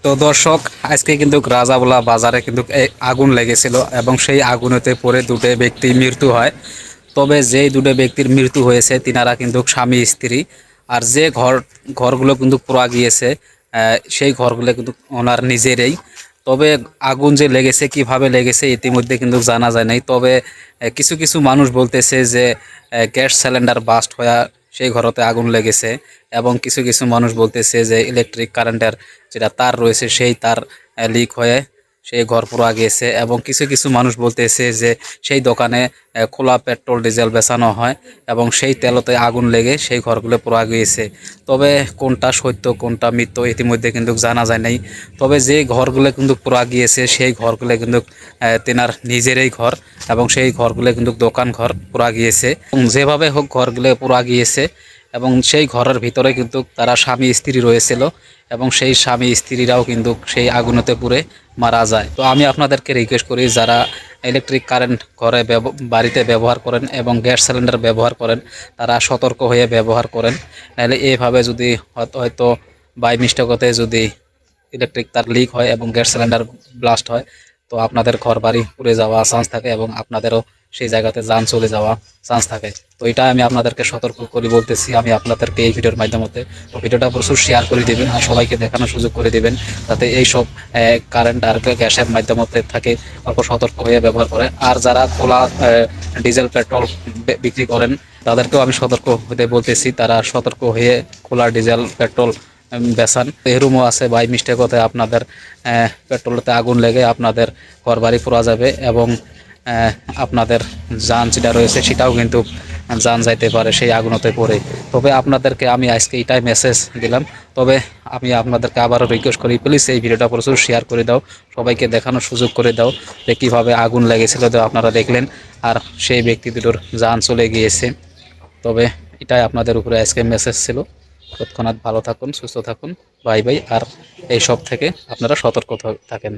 তো দর্শক, আজকে কিন্তু রাজাবলা বাজারে কিন্তু আগুন লেগেছিল এবং সেই আগুনেতে পড়ে দুটো ব্যক্তি মৃত্যু হয়। তবে যেই দুটো ব্যক্তির মৃত্যু হয়েছে তিনারা কিন্তু স্বামী স্ত্রী। আর যে ঘরগুলো কিন্তু পোড়া গিয়েছে, সেই ঘরগুলো কিন্তু ওনার নিজেরই। তবে আগুন যে লেগেছে, কিভাবে লেগেছে ইতিমধ্যে কিন্তু জানা যায় নাই। তবে কিছু কিছু মানুষ বলতেছে যে গ্যাস সিলিন্ডার বাস্ট হয়ে সেই ঘরতে আগুন লেগেছে, এবং কিছু কিছু মানুষ বলতেছে যে ইলেকট্রিক কারেন্টের যেটা তার রয়েছে সেই তার লিক হয়ে সেই ঘর পুরা গিয়েছে। এবং কিছু কিছু মানুষ বলতেছে যে সেই দোকানে খোলা পেট্রোল ডিজেল বেচানো হয় এবং সেই তেলতে আগুন লেগে সেই ঘরগুলো পুরা গিয়েছে। তবে কোনটা সত্য কোনটা মিথ্য ইতিমধ্যে কিন্তু জানা যায় নাই। তবে যে ঘরগুলো কিন্তু পুরা গিয়েছে সেই ঘরগুলো কিন্তু তেনার নিজেরই ঘর, এবং সেই ঘরগুলো কিন্তু দোকান ঘর পুরা গিয়েছে। এবং যেভাবে হোক ঘরগুলো পুরা গিয়েছে, এবং সেই ঘরের ভিতরে কিন্তু তারা স্বামী স্ত্রী রয়েছিল, এবং সেই স্বামী স্ত্রীরাও কিন্তু সেই আগুনেতে পুড়ে মারা যায়। তো আমি আপনাদেরকে রিকোয়েস্ট করি, যারা ইলেকট্রিক কারেন্ট ঘরে বাড়িতে ব্যবহার করেন এবং গ্যাস সিলিন্ডার ব্যবহার করেন, তারা সতর্ক হয়ে ব্যবহার করেন। নাহলে এইভাবে যদি হয়তো বাই মিস্টেকতে যদি ইলেকট্রিক তার লিক হয় এবং গ্যাস সিলিন্ডার ব্লাস্ট হয়, তো আপনাদের ঘর বাড়ি পুড়ে যাওয়া চান্স থাকে এবং আপনাদেরও সেই জায়গাতে যান চলে যাওয়া চান্স থাকে। তো এটা আমি আপনাদেরকে সতর্ক করে বলতেছি আমি আপনাদেরকে এই ভিডিওর মাধ্যমে। তো ভিডিওটা প্রচুর শেয়ার করে দিবেন আর সবাইকে দেখানোর সুযোগ করে দিবেন, যাতে এইসব কারেন্ট আর গ্যাসের মাধ্যমে থাকে অল্প সতর্ক হয়ে ব্যবহার করে। আর যারা খোলা ডিজেল পেট্রোল বিক্রি করেন, তাদেরকেও আমি সতর্ক হতে বলতেছি, তারা সতর্ক হয়ে খোলা ডিজেল পেট্রোল বেচান। এরুমও আছে বাই মিস্টেক হতে আপনাদের পেট্রোলতে আগুন লেগে আপনাদের ঘর বাড়ি পোড়া যাবে, এবং আপনাদের যান যেটা রয়েছে সেটাও কিন্তু যান যাইতে পারে সেই আগুনতে পড়ে। তবে আপনাদেরকে আমি আজকে এটাই মেসেজ দিলাম। তবে আমি আপনাদেরকে আবারও রিকোয়েস্ট করি, প্লিজ এই ভিডিওটা প্রচুর শেয়ার করে দাও, সবাইকে দেখানোর সুযোগ করে দাও যে কীভাবে আগুন লেগেছিল। তো আপনারা দেখলেন, আর সেই ব্যক্তি দুটোর যান চলে গিয়েছে। তবে এটাই আপনাদের উপরে আজকে মেসেজ ছিল। তৎক্ষণাৎ ভালো থাকুন, সুস্থ থাকুন, বাই বাই। আর এই সব থেকে আপনারা সতর্ক থাকেন।